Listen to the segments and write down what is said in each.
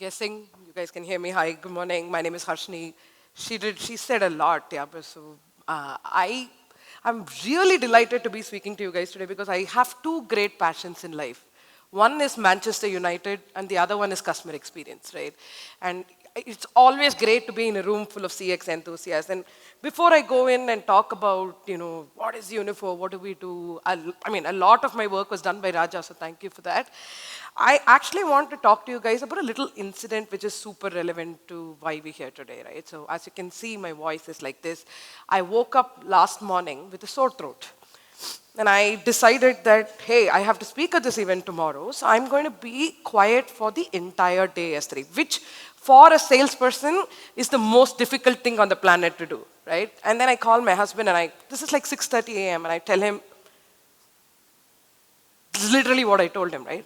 guessing you guys can hear me. Hi, good morning. My name is Harshni. She said a lot, yeah. But so I'm really delighted to be speaking to you guys today because I have two great passions in life. One is Manchester United, and the other one is customer experience, right? And it's always great to be in a room full of CX enthusiasts. And before I go in and talk about, what is Uniphore, what do we do? I mean, a lot of my work was done by Raja, so thank you for that. I actually want to talk to you guys about a little incident which is super relevant to why we're here today, right? So as you can see, my voice is like this. I woke up last morning with a sore throat. And I decided that, hey, I have to speak at this event tomorrow, so I'm going to be quiet for the entire day, S3, which for a salesperson is the most difficult thing on the planet to do, right? And then I call my husband and this is like 6:30 a.m. and I tell him, this is literally what I told him, right?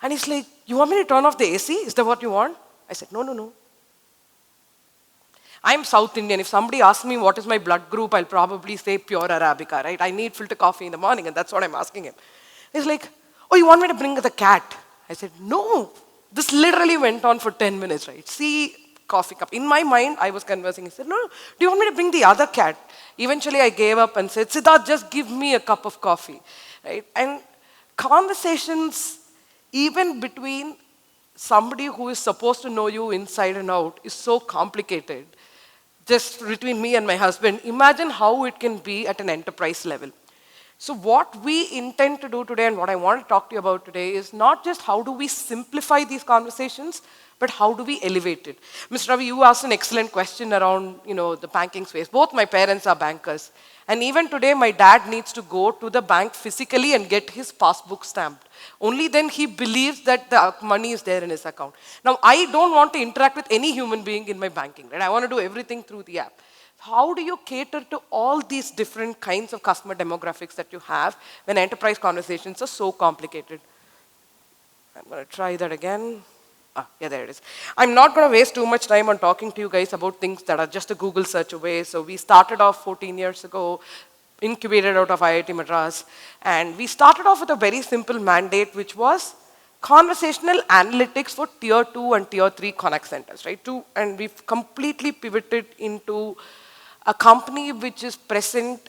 And he's like, you want me to turn off the AC? Is that what you want? I said, no. I'm South Indian. If somebody asks me what is my blood group, I'll probably say pure Arabica, right? I need filter coffee in the morning, and that's what I'm asking him. He's like, oh, you want me to bring the cat? I said, no. This literally went on for 10 minutes, right? See, coffee cup. In my mind, I was conversing. He said, no, do you want me to bring the other cat? Eventually, I gave up and said, Siddharth, just give me a cup of coffee, right? And conversations, even between somebody who is supposed to know you inside and out, is so complicated. Just between me and my husband, imagine how it can be at an enterprise level. So what we intend to do today and what I want to talk to you about today is not just how do we simplify these conversations, but how do we elevate it. Mr. Ravi, you asked an excellent question around the banking space. Both my parents are bankers. And even today, my dad needs to go to the bank physically and get his passbook stamped. Only then he believes that the money is there in his account. Now, I don't want to interact with any human being in my banking, right? I want to do everything through the app. How do you cater to all these different kinds of customer demographics that you have when enterprise conversations are so complicated? I'm going to try that again. Yeah, there it is. I'm not going to waste too much time on talking to you guys about things that are just a Google search away. So we started off 14 years ago, incubated out of IIT Madras. And we started off with a very simple mandate, which was conversational analytics for tier 2 and tier 3 contact centers, right? And we've completely pivoted into a company which is present.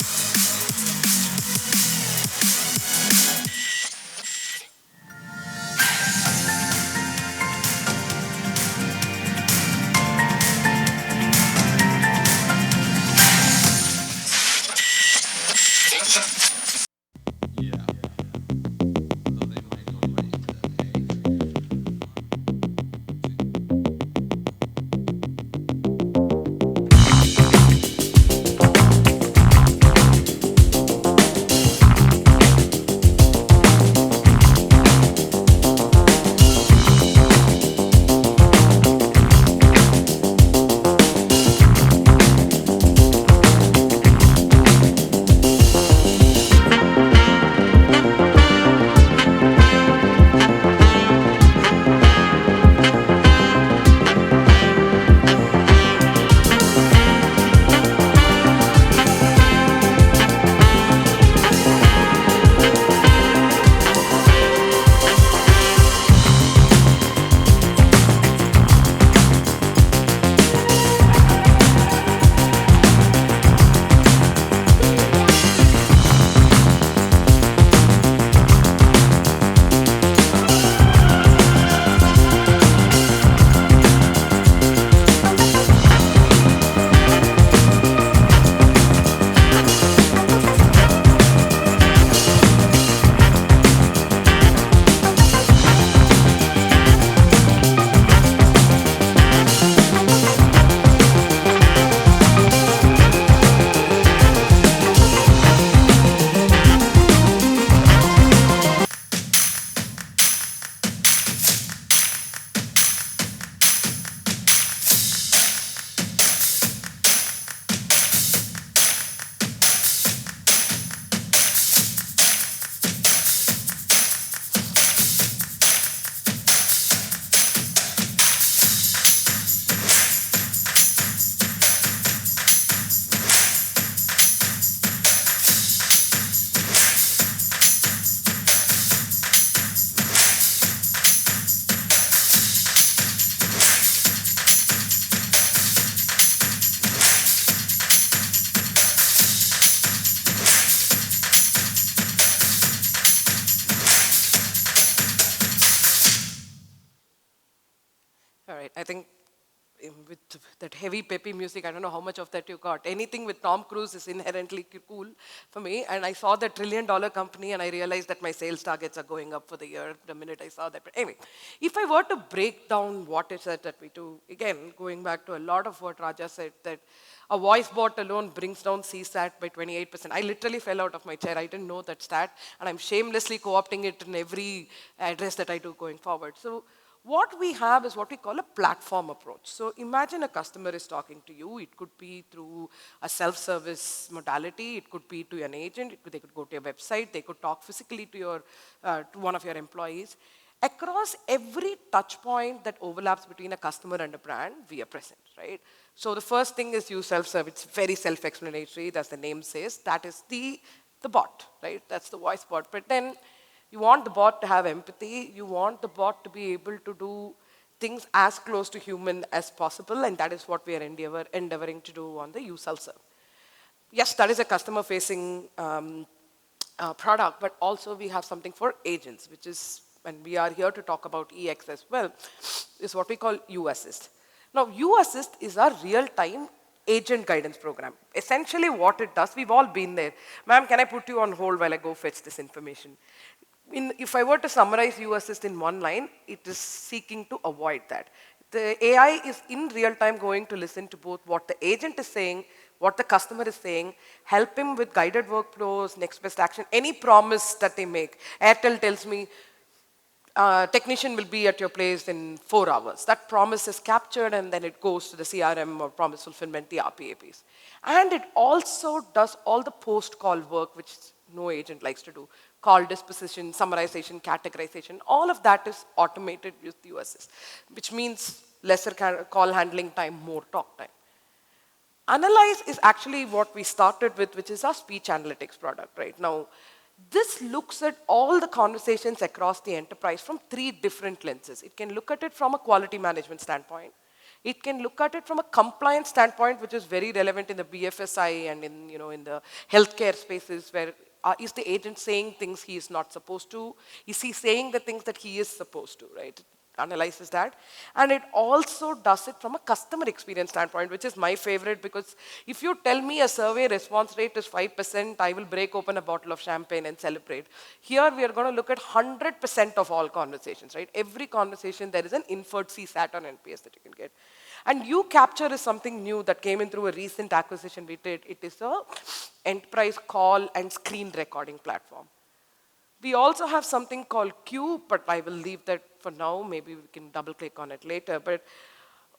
right? I think with that heavy peppy music, I don't know how much of that you got. Anything with Tom Cruise is inherently cool for me. And I saw the $1 trillion company and I realized that my sales targets are going up for the year the minute I saw that. But anyway, if I were to break down what is it that we do, again, going back to a lot of what Raja said, that a voice bot alone brings down CSAT by 28%. I literally fell out of my chair. I didn't know that stat. And I'm shamelessly co-opting it in every address that I do going forward. So what we have is what we call a platform approach. So imagine a customer is talking to you. It could be through a self-service modality. It could be to an agent. They could go to your website. They could talk physically to one of your employees. Across every touch point that overlaps between a customer and a brand, we are present, right? So the first thing is use self-serve. It's very self-explanatory, as the name says. That is the bot, right? That's the voice bot. But then you want the bot to have empathy. You want the bot to be able to do things as close to human as possible, and that is what we are endeavoring to do on the use self-serve. Yes, that is a customer-facing product, but also we have something for agents, which is, and we are here to talk about EX as well, is what we call U-Assist. Now, U-Assist is our real-time agent guidance program. Essentially what it does, we've all been there. Ma'am, can I put you on hold while I go fetch this information? If I were to summarize U-Assist in one line, it is seeking to avoid that. The AI is in real time going to listen to both what the agent is saying, what the customer is saying, help him with guided workflows, next best action, any promise that they make. Airtel tells me, technician will be at your place in 4 hours. That promise is captured and then it goes to the CRM or promise fulfillment, the RPA piece. And it also does all the post-call work, which no agent likes to do. Call disposition, summarization, categorization, all of that is automated with U-Assist, which means lesser call handling time, more talk time. Analyze is actually what we started with, which is our speech analytics product right now. This looks at all the conversations across the enterprise from 3 different lenses. It can look at it from a quality management standpoint. It can look at it from a compliance standpoint, which is very relevant in the BFSI and in the healthcare spaces where is the agent saying things he is not supposed to? Is he saying the things that he is supposed to, right? It analyzes that. And it also does it from a customer experience standpoint, which is my favorite, because if you tell me a survey response rate is 5%, I will break open a bottle of champagne and celebrate. Here we are going to look at 100% of all conversations, right? Every conversation, there is an inferred CSAT on NPS that you can get. And UCapture is something new that came in through a recent acquisition we did. It is a enterprise call and screen recording platform. We also have something called Q, but I will leave that for now. Maybe we can double click on it later. But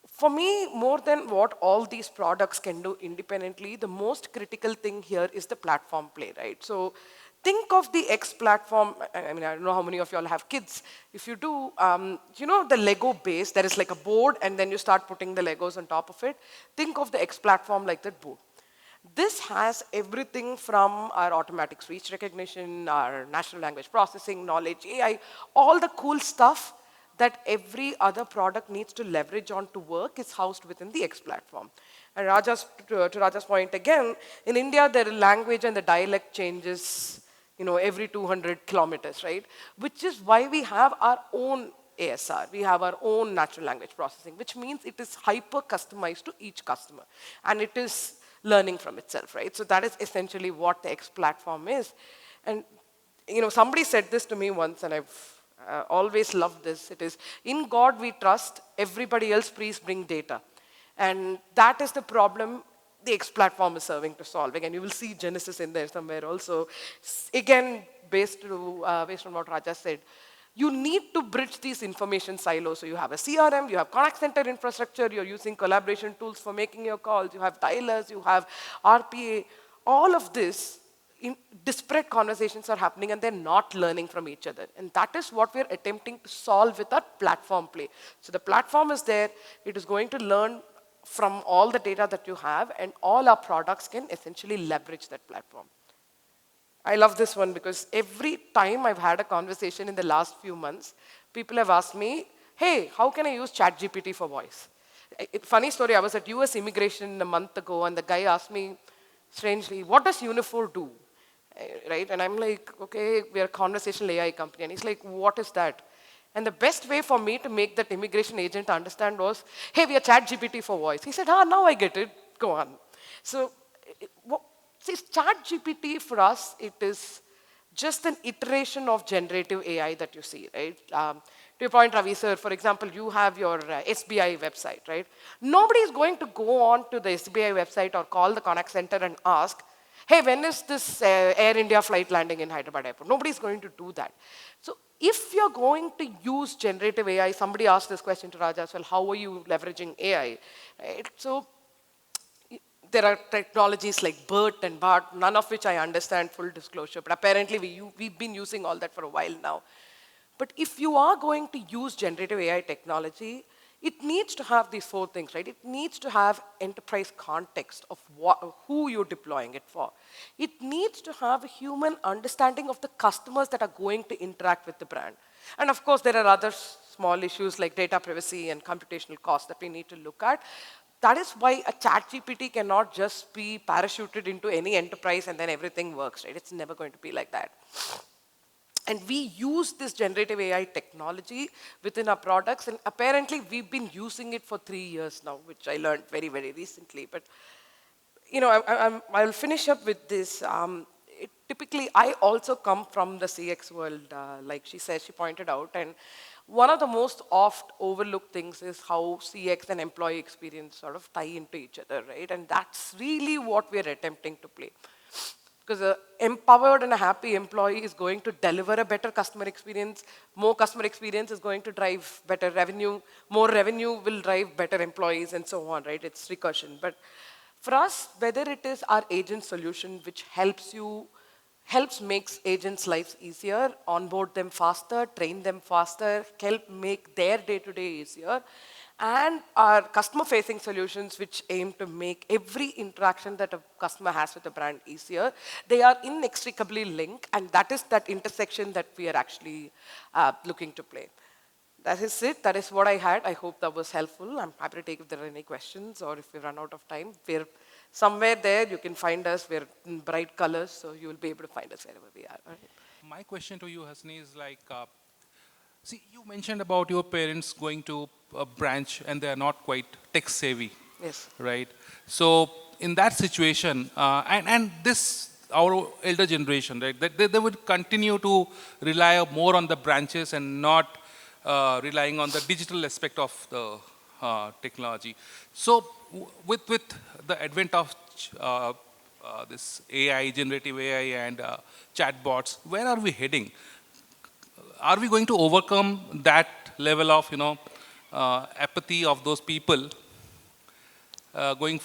for me, more than what all these products can do independently, the most critical thing here is the platform play, right? So think of the X platform. I mean, I don't know how many of you all have kids. If you do, the Lego base, there is like a board, and then you start putting the Legos on top of it. Think of the X platform like that board. This has everything from our automatic speech recognition, our natural language processing, knowledge, AI, all the cool stuff that every other product needs to leverage on to work is housed within the X platform. And to Raja's point again, in India, the language and the dialect changes every 200 kilometers, right? Which is why we have our own ASR. We have our own natural language processing, which means it is hyper customized to each customer. And it is learning from itself, right? So that is essentially what the X platform is. And somebody said this to me once, and I've always loved this. It is, in God we trust, everybody else please bring data. And that is the problem the X platform is serving to solve. Again, you will see Genesis in there somewhere also. Again, based on what Raja said, you need to bridge these information silos. So you have a CRM, you have contact center infrastructure, you're using collaboration tools for making your calls, you have dialers, you have RPA. All of this, disparate conversations are happening and they're not learning from each other. And that is what we're attempting to solve with our platform play. So the platform is there, it is going to learn from all the data that you have, and all our products can essentially leverage that platform. I love this one because every time I've had a conversation in the last few months, people have asked me, hey, how can I use ChatGPT for voice? Funny story, I was at US immigration a month ago and the guy asked me, strangely, what does Uniphore do? Right? And I'm like, okay, we're a conversational AI company. And he's like, what is that? And the best way for me to make that immigration agent understand was, hey, we are chat GPT for voice. He said, now I get it, go on. So, see, chat GPT for us, it is just an iteration of generative AI that you see, right? To your point, Ravi sir, for example, you have your SBI website, right? Nobody is going to go on to the SBI website or call the contact center and ask, hey, when is this Air India flight landing in Hyderabad airport? Nobody is going to do that. So if you're going to use generative AI, somebody asked this question to Raja as well, how are you leveraging AI? Right? So there are technologies like BERT and BART, none of which I understand, full disclosure, but apparently we've been using all that for a while now. But if you are going to use generative AI technology, it needs to have these four things, right? It needs to have enterprise context of who you're deploying it for. It needs to have a human understanding of the customers that are going to interact with the brand. And of course, there are other small issues like data privacy and computational costs that we need to look at. That is why a chat GPT cannot just be parachuted into any enterprise and then everything works, right? It's never going to be like that. And we use this generative AI technology within our products, and apparently we've been using it for 3 years now, which I learned very, very recently. But I'll finish up with this. Typically, I also come from the CX world, like she said, she pointed out, and one of the most oft overlooked things is how CX and employee experience sort of tie into each other, right? And that's really what we're attempting to play. Because an empowered and a happy employee is going to deliver a better customer experience. More customer experience is going to drive better revenue. More revenue will drive better employees and so on, right? It's recursion. But for us, whether it is our agent solution, which makes agents' lives easier, onboard them faster, train them faster, help make their day-to-day easier, and our customer-facing solutions, which aim to make every interaction that a customer has with a brand easier, they are inextricably linked, and that is that intersection that we are actually looking to play. That is it. That is what I had. I hope that was helpful. I'm happy to take if there are any questions or if we run out of time. We're somewhere there. You can find us. We're in bright colors, so you will be able to find us wherever we are. Right? My question to you, Harshni, is like, see, you mentioned about your parents going to a branch and they are not quite tech savvy. Yes. Right? So in that situation, and this, our elder generation, right, that they would continue to rely more on the branches and not relying on the digital aspect of the technology. So with the advent of this AI, generative AI and chatbots, where are we heading? Are we going to overcome that level of, apathy of those people going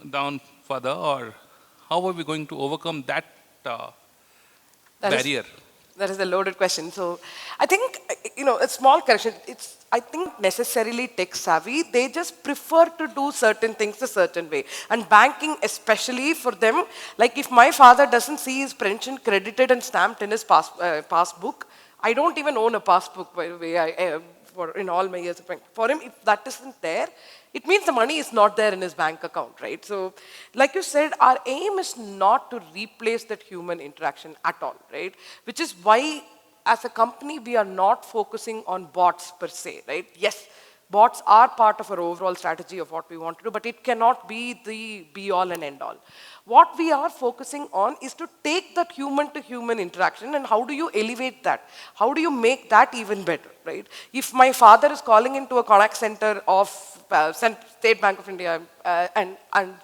down further, or how are we going to overcome that barrier? That is a loaded question. So I think, a small correction. It's, I think, necessarily tech savvy. They just prefer to do certain things a certain way. And banking, especially for them, like if my father doesn't see his pension credited and stamped in his passbook, I don't even own a passbook, by the way, in all my years of banking. For him, if that isn't there, it means the money is not there in his bank account, right? So, like you said, our aim is not to replace that human interaction at all, right? Which is why, as a company, we are not focusing on bots per se, right? Yes, bots are part of our overall strategy of what we want to do, but it cannot be the be-all and end-all. What we are focusing on is to take that human-to-human interaction and how do you elevate that? How do you make that even better, right? If my father is calling into a contact center of State Bank of India and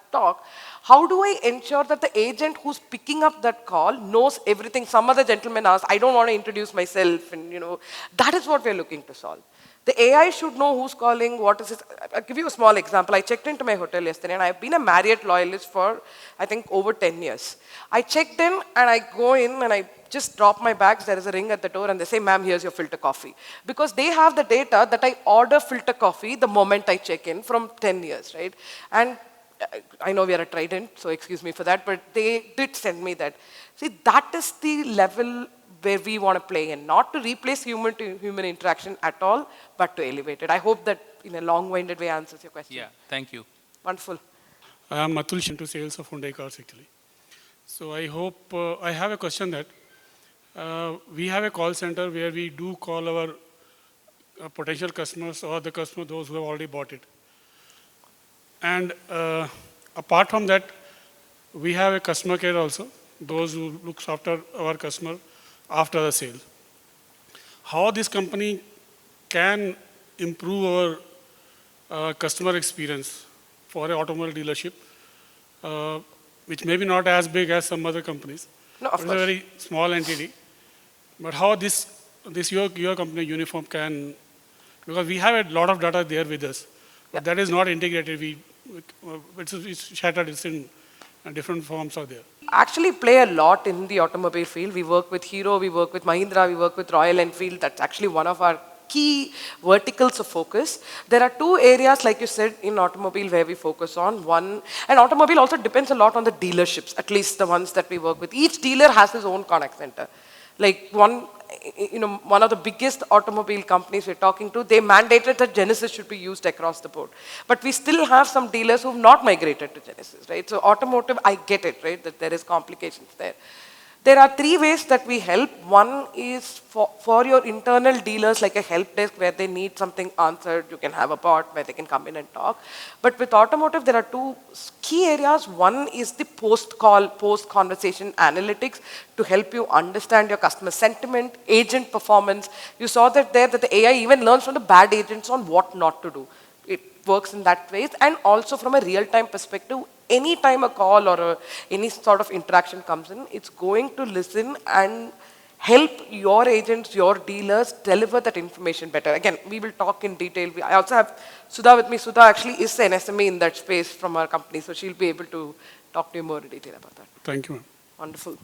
talk, how do I ensure that the agent who's picking up that call knows everything? Some other gentleman asked, I don't want to introduce myself, and that is what we're looking to solve. The AI should know who's calling, what is it. I'll give you a small example. I checked into my hotel yesterday, and I've been a Marriott loyalist for, I think, over 10 years. I checked in, and I go in, and I just drop my bags. There is a ring at the door, and they say, ma'am, here's your filter coffee. Because they have the data that I order filter coffee the moment I check in from 10 years, right? And I know we are a Trident, so excuse me for that, but they did send me that. See, that is the level where we want to play in, not to replace human-to-human interaction at all, but to elevate it. I hope that in a long-winded way answers your question. Yeah, thank you. Wonderful. I am Atul into sales of Hyundai cars actually. So I hope, I have a question that we have a call center where we do call our potential customers or the customer, those who have already bought it. And apart from that, we have a customer care also, those who looks after our customer after the sale. How this company can improve our customer experience for an automobile dealership, which may be not as big as some other companies. No, of It's a course. very small entity. But how this your company Uniform can, because we have a lot of data there with us, but that is not integrated. It's shattered. It's in different forms are there. Actually play a lot in the automobile field. We work with Hero, we work with Mahindra, we work with Royal Enfield. That's actually one of our key verticals of focus. There are two areas, like you said, in automobile where we focus on. One, and automobile also depends a lot on the dealerships, at least the ones that we work with. Each dealer has his own contact center. Like one of the biggest automobile companies we're talking to, they mandated that Genesis should be used across the board. But we still have some dealers who've not migrated to Genesis, right? So automotive, I get it, right, that there is complications there. There are three ways that we help. One is for your internal dealers, like a help desk where they need something answered. You can have a bot where they can come in and talk. But with automotive, there are two key areas. One is the post-call, post-conversation analytics to help you understand your customer sentiment, agent performance. You saw that there, that the AI even learns from the bad agents on what not to do. It works in that way. And also from a real-time perspective, anytime a call or any sort of interaction comes in, it's going to listen and help your agents, your dealers deliver that information better. Again, we will talk in detail. I also have Sudha with me. Sudha actually is an SME in that space from our company, so she'll be able to talk to you more in detail about that. Thank you, ma'am. Wonderful.